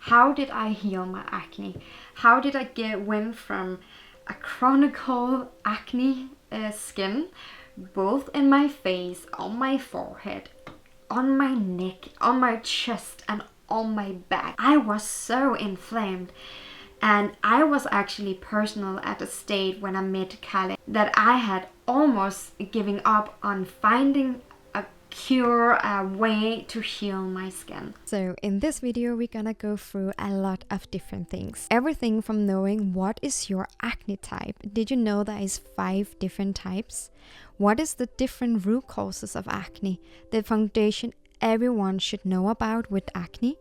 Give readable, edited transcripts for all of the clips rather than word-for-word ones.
How did I heal my acne? How did I went from a chronic acne skin, both in my face, on my forehead, on my neck, on my chest, and on my back. I was so inflamed. And I was actually personal at a state when I met Kjaer that I had almost giving up on finding a cure, a way to heal my skin. So in this video, we're gonna go through a lot of different things. Everything from knowing what is your acne type. Did you know there is 5 different types? What is the different root causes of acne? The foundation everyone should know about with acne,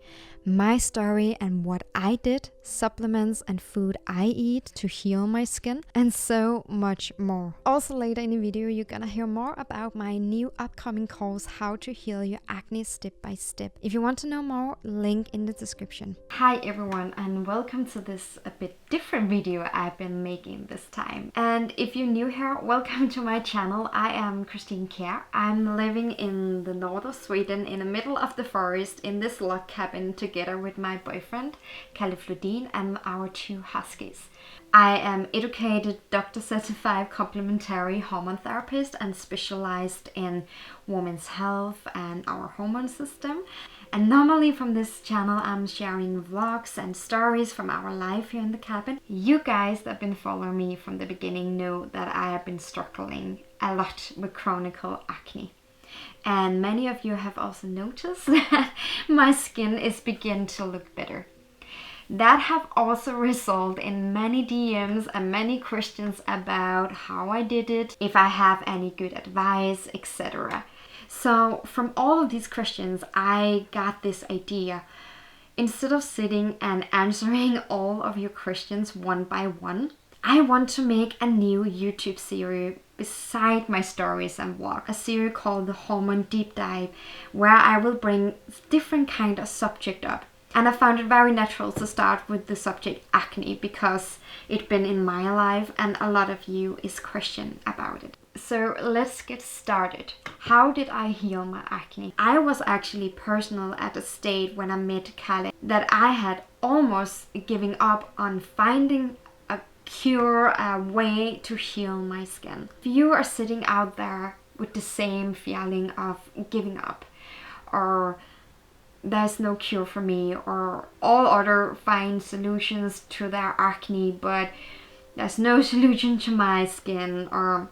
my story and what I did, supplements and food I eat to heal my skin, and so much more. Also later in the video, you're gonna hear more about my new upcoming course, How to Heal Your Acne Step by Step. If you want to know more, link in the description. Hi everyone, and welcome to this a bit different video I've been making this time. And if you're new here, welcome to my channel. I am Kjaer. I'm living in the north of Sweden, in the middle of the forest, in this log cabin together with my boyfriend Kjaer and our 2 huskies. I am educated, doctor certified complementary hormone therapist and specialized in women's health and our hormone system. And normally from this channel I'm sharing vlogs and stories from our life here in the cabin. You guys that have been following me from the beginning know that I have been struggling a lot with chronic acne. And many of you have also noticed that my skin is beginning to look better. That have also resulted in many DMs and many questions about how I did it, if I have any good advice, etc. So from all of these questions, I got this idea. Instead of sitting and answering all of your questions one by one, I want to make a new YouTube series beside my stories and vlog, a series called the Hormone Deep Dive, where I will bring different kind of subject up. And I found it very natural to start with the subject acne because it's been in my life and a lot of you is question about it. So let's get started. How did I heal my acne? I was actually personal at a state when I met Kjaer that I had almost giving up on finding a cure, a way to heal my skin. If you are sitting out there with the same feeling of giving up, or there's no cure for me, or all other find solutions to their acne but there's no solution to my skin, or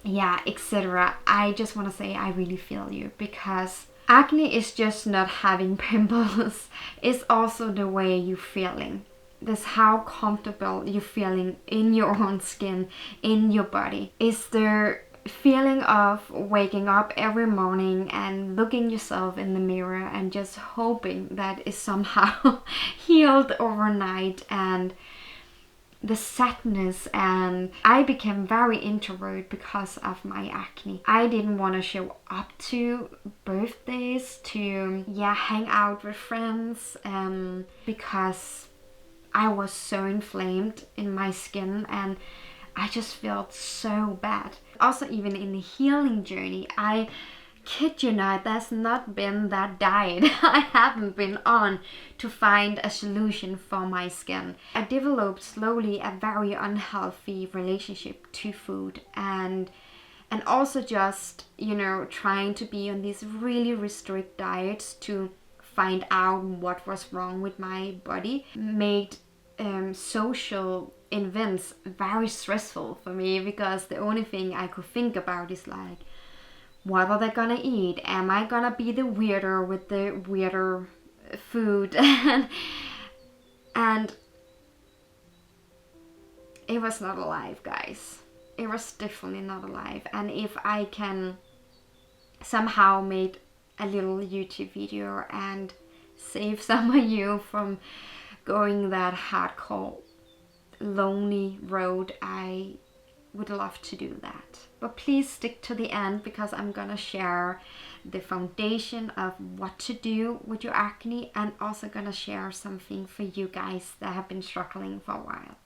yeah, etc. I just want to say I really feel you, because acne is just not having pimples. It's also the way you're feeling. That's how comfortable you're feeling in your own skin, in your body. Is there feeling of waking up every morning and looking yourself in the mirror and just hoping that is somehow healed overnight, and the sadness. And I became very introvert because of my acne. I didn't want to show up to birthdays, to hang out with friends, because I was so inflamed in my skin and I just felt so bad. Also, even in the healing journey, I kid you not, there's not been that diet I haven't been on to find a solution for my skin. I developed slowly a very unhealthy relationship to food, and also just, trying to be on these really restrict diets to find out what was wrong with my body made social events very stressful for me, because the only thing I could think about is like, what are they gonna eat? Am I gonna be the weirder with the weirder food? and it was not alive, guys. It was definitely not alive. And if I can somehow make a little YouTube video and save some of you from going that hardcore lonely road, I would love to do that. But please stick to the end, because I'm gonna share the foundation of what to do with your acne, and also gonna share something for you guys that have been struggling for a while.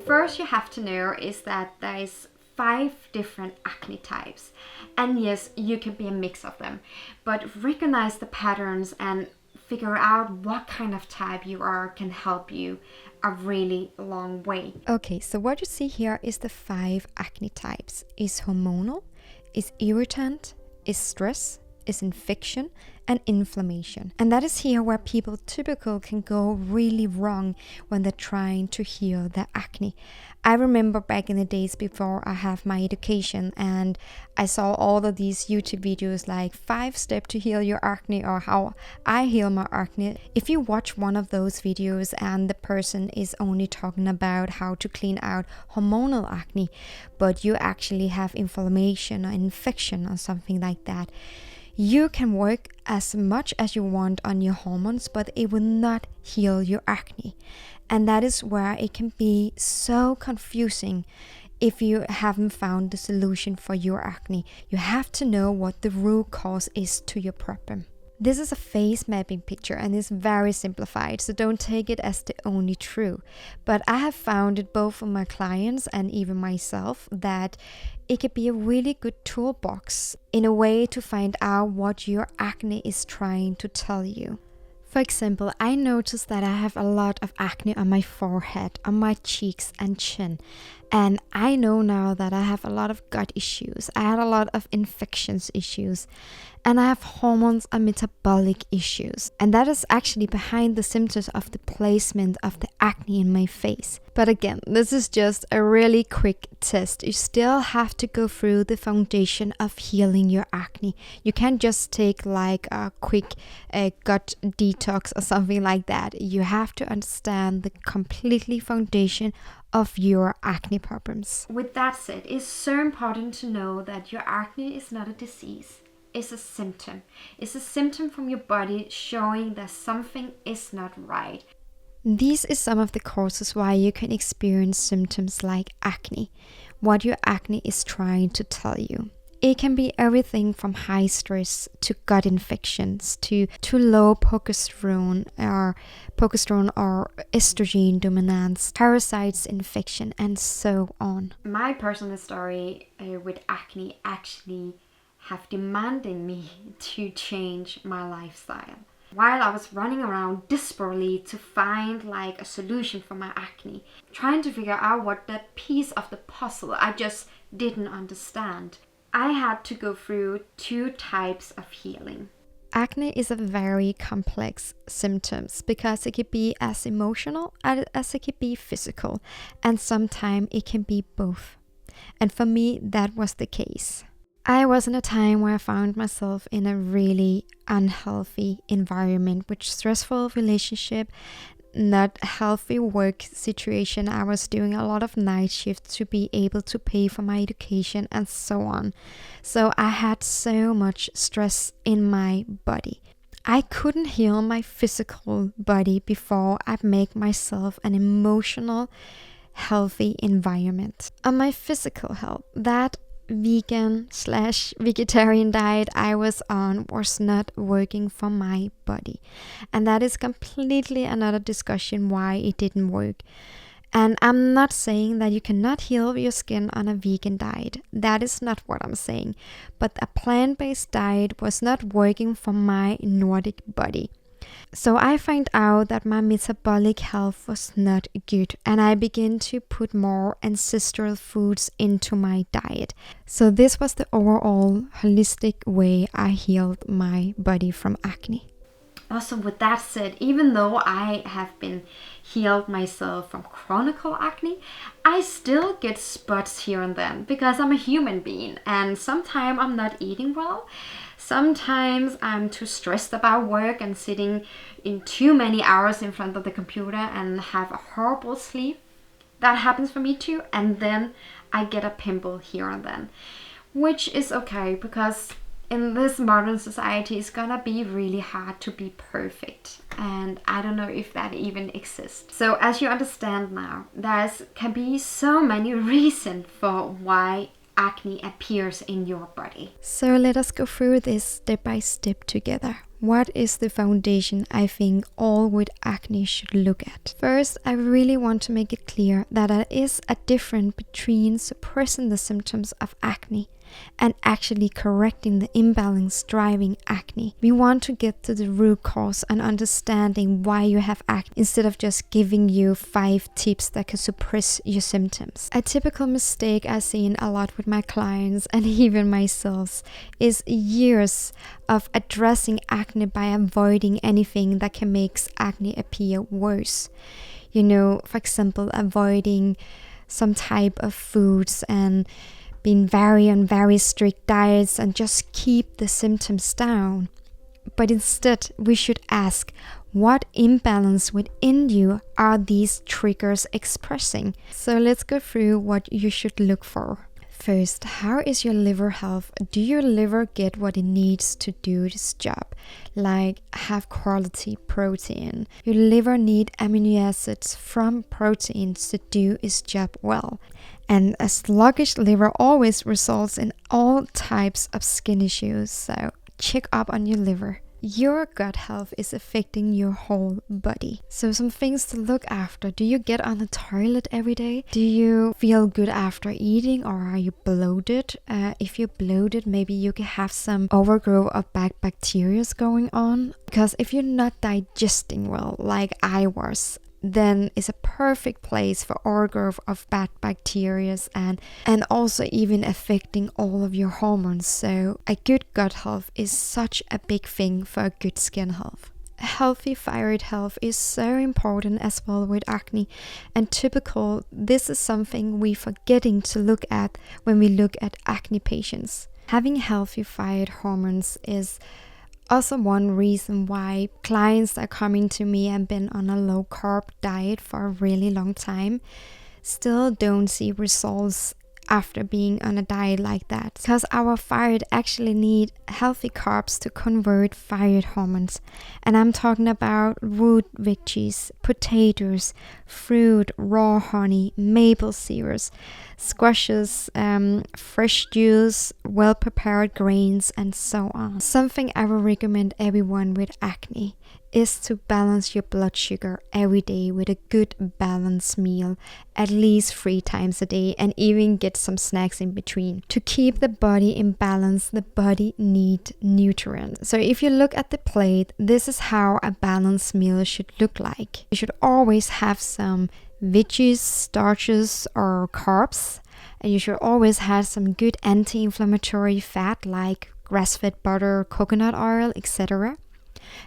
First you have to know is that there is 5 different acne types. And yes, you can be a mix of them, but recognize the patterns and figure out what kind of type you are can help you a really long way. Okay, so what you see here is the 5 acne types. Is hormonal, is irritant, is stress, is infection, and inflammation. And that is here where people typically can go really wrong when they're trying to heal their acne. I remember back in the days before I have my education, and I saw all of these YouTube videos like 5 steps to heal your acne or how I heal my acne. If you watch one of those videos and the person is only talking about how to clean out hormonal acne, but you actually have inflammation or infection or something like that, you can work as much as you want on your hormones, but it will not heal your acne. And that is where it can be so confusing if you haven't found the solution for your acne. You have to know what the root cause is to your problem. This is a face mapping picture and is very simplified, so don't take it as the only true. But I have found it both for my clients and even myself that it could be a really good toolbox in a way to find out what your acne is trying to tell you. For example, I noticed that I have a lot of acne on my forehead, on my cheeks and chin. And I know now that I have a lot of gut issues. I had a lot of infections issues. And I have hormones and metabolic issues. And that is actually behind the symptoms of the placement of the acne in my face. But again, this is just a really quick test. You still have to go through the foundation of healing your acne. You can't just take like a quick gut detox or something like that. You have to understand the completely foundation of your acne problems. With that said, it's so important to know that your acne is not a disease. It's a symptom. It's a symptom from your body showing that something is not right. These is some of the causes why you can experience symptoms like acne, what your acne is trying to tell you. It can be everything from high stress to gut infections to low progesterone or estrogen dominance, parasites infection, and so on. My personal story with acne actually have demanded me to change my lifestyle. While I was running around desperately to find like a solution for my acne, trying to figure out what that piece of the puzzle I just didn't understand, I had to go through 2 types of healing. Acne is a very complex symptoms because it could be as emotional as it could be physical, and sometimes it can be both. And for me, that was the case. I was in a time where I found myself in a really unhealthy environment with stressful relationship, not healthy work situation. I was doing a lot of night shifts to be able to pay for my education and so on. So I had so much stress in my body. I couldn't heal my physical body before I make myself an emotional, healthy environment. On my physical health, that vegan/vegetarian diet I was on was not working for my body. And that is completely another discussion why it didn't work. And I'm not saying that you cannot heal your skin on a vegan diet. That is not what I'm saying. But a plant-based diet was not working for my Nordic body. So I find out that my metabolic health was not good, and I began to put more ancestral foods into my diet. So this was the overall holistic way I healed my body from acne. Also, with that said, even though I have been healed myself from chronic acne, I still get spots here and then because I'm a human being, and sometimes I'm not eating well. Sometimes I'm too stressed about work and sitting in too many hours in front of the computer and have a horrible sleep. That happens for me too. And then I get a pimple here and then, which is okay because in this modern society it's gonna be really hard to be perfect. And I don't know if that even exists. So as you understand now, there can be so many reasons for why acne appears in your body. So let us go through this step by step together. What is the foundation I think all with acne should look at? First, I really want to make it clear that there is a difference between suppressing the symptoms of acne and actually correcting the imbalance driving acne. We want to get to the root cause and understanding why you have acne instead of just giving you 5 tips that can suppress your symptoms. A typical mistake I've seen a lot with my clients and even myself is years of addressing acne by avoiding anything that can make acne appear worse. For example, avoiding some type of foods and being on very strict diets and just keep the symptoms down. But instead, we should ask, what imbalance within you are these triggers expressing? So let's go through what you should look for. First, how is your liver health? Do your liver get what it needs to do this job? Like have quality protein. Your liver needs amino acids from proteins to do its job well. And a sluggish liver always results in all types of skin issues. So check up on your liver. Your gut health is affecting your whole body. So some things to look after. Do you get on the toilet every day? Do you feel good after eating, or are you bloated? If you're bloated, maybe you can have some overgrowth of bad bacteria going on. Because if you're not digesting well, like I was, then it's a perfect place for overgrowth of bad bacteria and also even affecting all of your hormones. So a good gut health is such a big thing for a good skin health. A healthy thyroid health is so important as well with acne, and this is something we're forgetting to look at when we look at acne patients. Having healthy thyroid hormones is also one reason why clients that are coming to me and been on a low carb diet for a really long time still don't see results after being on a diet like that, because our thyroid actually need healthy carbs to convert thyroid hormones. And I'm talking about root veggies, potatoes, fruit, raw honey, maple syrup, squashes, fresh juice, well prepared grains, and so on. Something I will recommend everyone with acne is to balance your blood sugar every day with a good balanced meal at least 3 times a day, and even get some snacks in between. To keep the body in balance, the body needs nutrients. So if you look at the plate, this is how a balanced meal should look like. You should always have some veggies, starches or carbs, and you should always have some good anti-inflammatory fat like grass-fed butter, coconut oil, etc.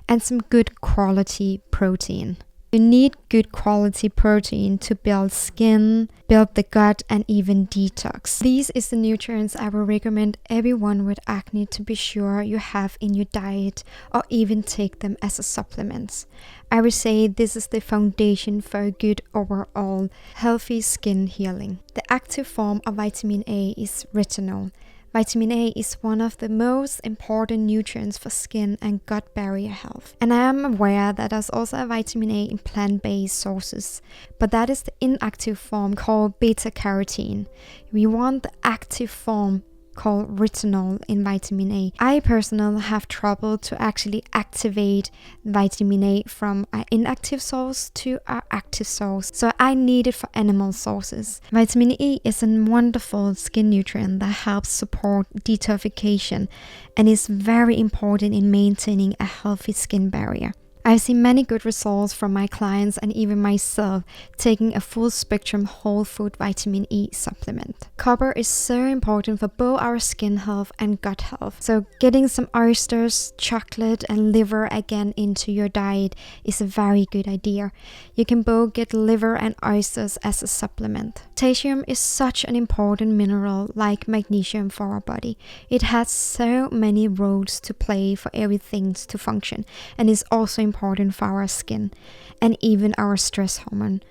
and some good quality protein. You need good quality protein to build skin, build the gut, and even detox. These is the nutrients I will recommend everyone with acne to be sure you have in your diet, or even take them as a supplement. I would say this is the foundation for a good overall healthy skin healing. The active form of vitamin A is retinol. Vitamin A is one of the most important nutrients for skin and gut barrier health. And I am aware that there's also a vitamin A in plant-based sources, but that is the inactive form called beta-carotene. We want the active form called retinol in vitamin A. I personally have trouble to actually activate vitamin A from an inactive source to an active source, so I need it for animal sources. Vitamin E is a wonderful skin nutrient that helps support detoxification and is very important in maintaining a healthy skin barrier. I've seen many good results from my clients and even myself taking a full spectrum whole food vitamin E supplement. Copper is so important for both our skin health and gut health. So getting some oysters, chocolate and liver again into your diet is a very good idea. You can both get liver and oysters as a supplement. Potassium is such an important mineral like magnesium for our body. It has so many roles to play for everything to function, and is also important for our skin and even our stress hormone.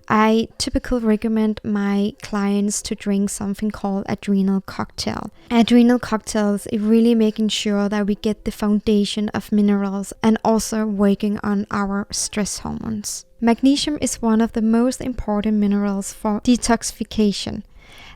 I typically recommend my clients to drink something called adrenal cocktail. Adrenal cocktails is really making sure that we get the foundation of minerals and also working on our stress hormones. Magnesium is one of the most important minerals for detoxification.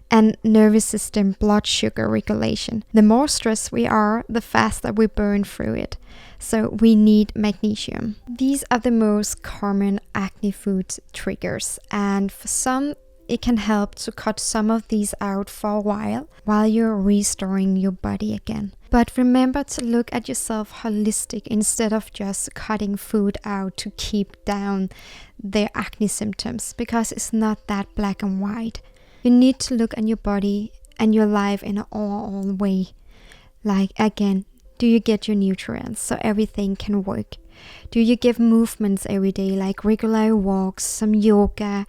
and nervous system blood sugar regulation. The more stressed we are, the faster we burn through it. So we need magnesium. These are the most common acne food triggers, and for some it can help to cut some of these out for a while you're restoring your body again. But remember to look at yourself holistic instead of just cutting food out to keep down the acne symptoms, because it's not that black and white. You need to look at your body and your life in an overall way. Like, again, do you get your nutrients so everything can work? Do you give movements every day, like regular walks, some yoga,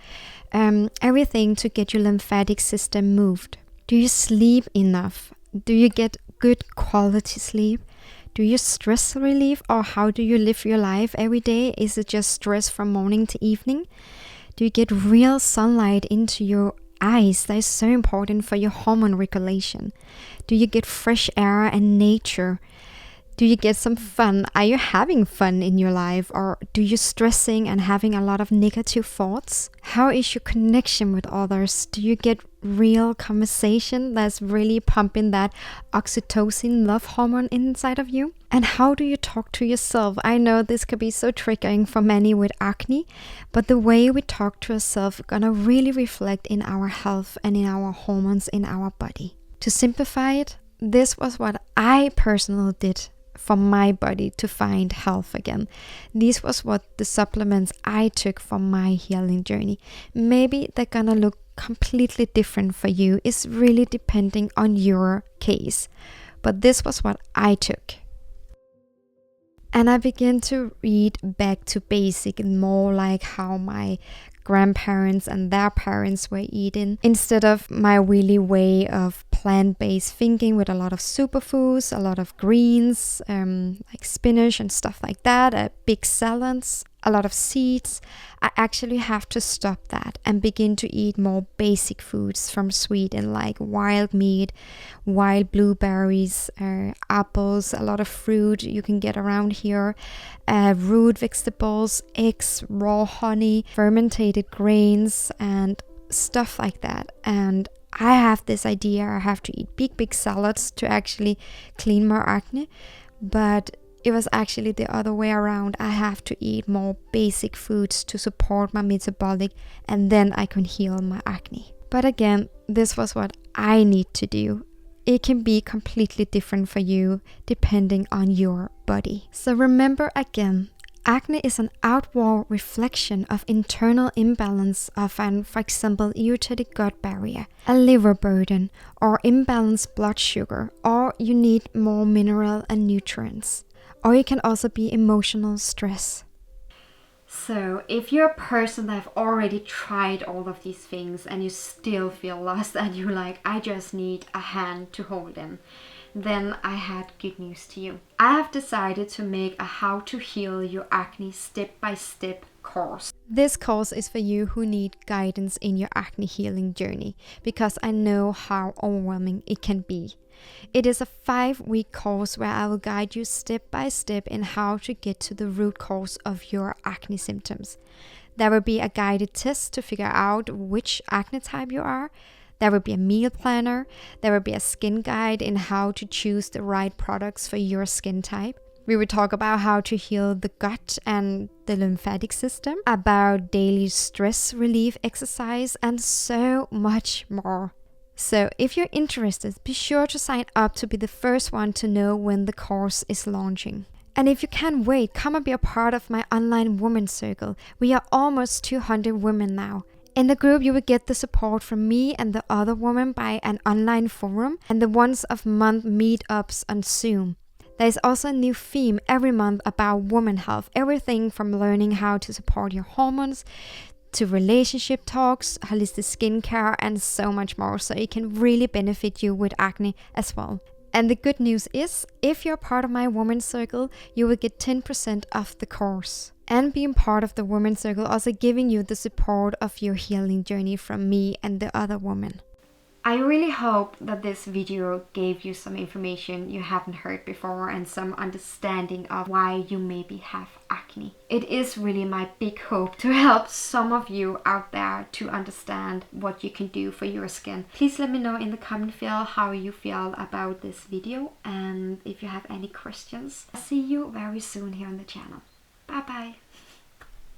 everything to get your lymphatic system moved? Do you sleep enough? Do you get good quality sleep? Do you stress relief, or how do you live your life every day? Is it just stress from morning to evening? Do you get real sunlight into your eyes? That is so important for your hormone regulation. Do you get fresh air and nature? Do you get some fun? Are you having fun in your life, or do you stressing and having a lot of negative thoughts? How is your connection with others? Do you get real conversation that's really pumping that oxytocin love hormone inside of you? And how do you talk to yourself? I know this could be so triggering for many with acne, but the way we talk to ourselves gonna really reflect in our health and in our hormones in our body. To simplify it, this was what I personally did for my body to find health again. This was what the supplements I took for my healing journey. Maybe they're gonna look completely different for you. It's really depending on your case. But this was what I took. And I began to read back to basic and more like how my grandparents and their parents were eating, instead of my really way of plant-based thinking with a lot of superfoods, a lot of greens, like spinach and stuff like that, big salads, a lot of seeds. I actually have to stop that and begin to eat more basic foods from Sweden, like wild meat, wild blueberries, apples, a lot of fruit you can get around here, root vegetables, eggs, raw honey, fermented grains, and stuff like that. And I have this idea I have to eat big salads to actually clean my acne, but it was actually the other way around. I have to eat more basic foods to support my metabolic, and then I can heal my acne. But again, this was what I need to do. It can be completely different for you depending on your body. So remember again, acne is an outward reflection of internal imbalance of an, for example, irritated gut barrier, a liver burden, or imbalanced blood sugar, or you need more mineral and nutrients. Or it can also be emotional stress. So if you're a person that have already tried all of these things and you still feel lost and you're like, I just need a hand to hold in, then I had good news to you. I have decided to make a how to heal your acne step-by-step course. This course is for you who need guidance in your acne healing journey, because I know how overwhelming it can be. It is a 5-week course where I will guide you step by step in how to get to the root cause of your acne symptoms. There will be a guided test to figure out which acne type you are. There will be a meal planner. There will be a skin guide in how to choose the right products for your skin type. We will talk about how to heal the gut and the lymphatic system, about daily stress relief exercise, and so much more. So if you're interested, be sure to sign up to be the first one to know when the course is launching. And if you can't wait, come and be a part of my online women's circle. We are almost 200 women now. In the group, you will get the support from me and the other women by an online forum and the once a month meetups on Zoom. There is also a new theme every month about women health, everything from learning how to support your hormones to relationship talks, holistic skincare, and so much more. So it can really benefit you with acne as well. And the good news is, if you're part of my women's circle, you will get 10% off the course. And being part of the women's circle also giving you the support of your healing journey from me and the other women. I really hope that this video gave you some information you haven't heard before and some understanding of why you maybe have acne. It is really my big hope to help some of you out there to understand what you can do for your skin. Please let me know in the comment field how you feel about this video and if you have any questions. I'll see you very soon here on the channel. Bye bye.